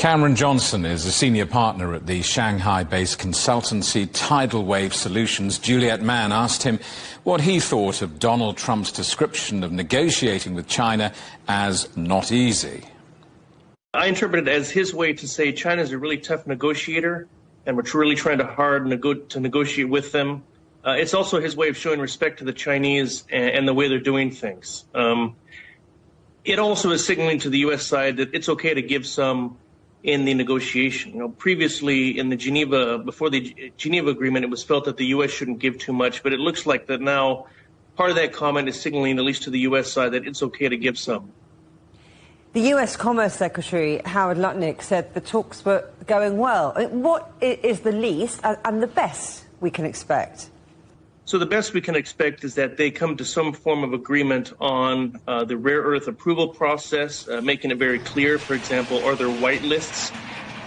Cameron Johnson is a senior partner at the Shanghai-based consultancy Tidalwave Solutions. Juliet Mann asked him what he thought of Donald Trump's description of negotiating with China as not easy. I interpret it as his way to say China is a really tough negotiator, and we're really trying to negotiate with them. It's also his way of showing respect to the Chinese and the way they're doing things. It also is signaling to the U.S. side that it's okay to give some in the negotiation. You know, previously in the before the Geneva Agreement, it was felt that the U.S. shouldn't give too much, but it looks like that now part of that comment is signaling, at least to the U.S. side, that it's okay to give some. The U.S. Commerce Secretary, Howard Lutnick, said the talks were going well. What is the least and the best we can expect? So the best we can expect is that they come to some form of agreement on the rare earth approval process, making it very clear, for example, are there white lists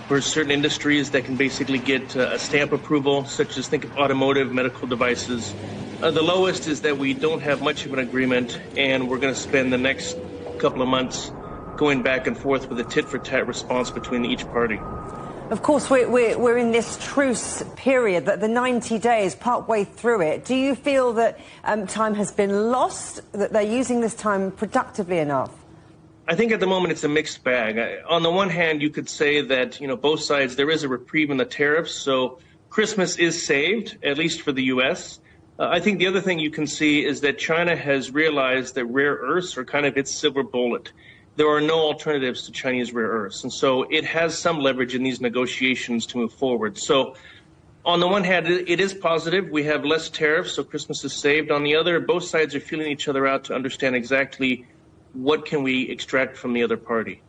for certain industries that can basically get a stamp approval, such as think of automotive, medical devices. The lowest is that we don't have much of an agreement, and we're going to spend the next couple of months going back and forth with a tit-for-tat response between each party. Of course, we're in this truce period, that the 90 days, partway through it. Do you feel that time has been lost, that they're using this time productively enough? I think at the moment it's a mixed bag. On the one hand, you could say that, you know, both sides, there is a reprieve in the tariffs, so Christmas is saved, at least for the U.S. I think the other thing you can see is that China has realized that rare earths are kind of its silver bullet. There are no alternatives to Chinese rare earths, and so it has some leverage in these negotiations to move forward. So on the one hand, it is positive. We have less tariffs, so Christmas is saved. On the other, both sides are feeling each other out to understand exactly what can we extract from the other party.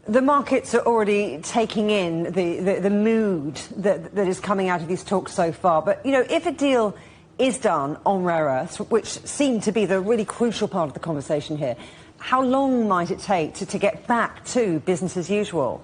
The markets are already taking in the mood that is coming out of these talks so far. But, you know, if a deal is done on rare earths, which seem to be the really crucial part of the conversation here, how long might it take to get back to business as usual?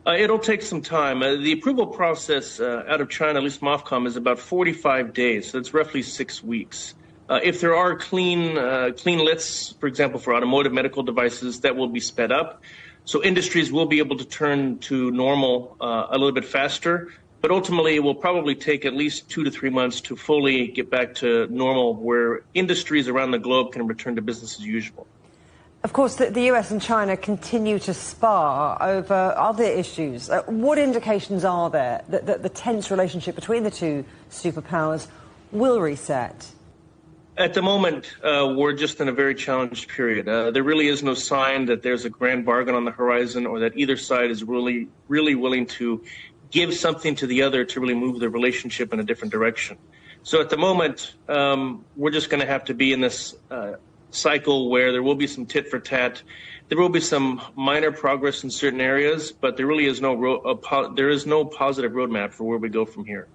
It'll take some time. The approval process out of China, at least MOFCOM, is about 45 days, so it's roughly 6 weeks. If there are clean lists, for example, for automotive medical devices, that will be sped up. So industries will be able to turn to normal a little bit faster, but ultimately it will probably take at least 2 to 3 months to fully get back to normal, where industries around the globe can return to business as usual. Of course, the US and China continue to spar over other issues. What indications are there that the tense relationship between the two superpowers will reset? At the moment, we're just in a very challenged period. There really is no sign that there's a grand bargain on the horizon, or that either side is really willing to give something to the other to really move the relationship in a different direction. So at the moment, we're just going to have to be in this cycle where there will be some tit for tat. There will be some minor progress in certain areas, but there really is no positive roadmap for where we go from here.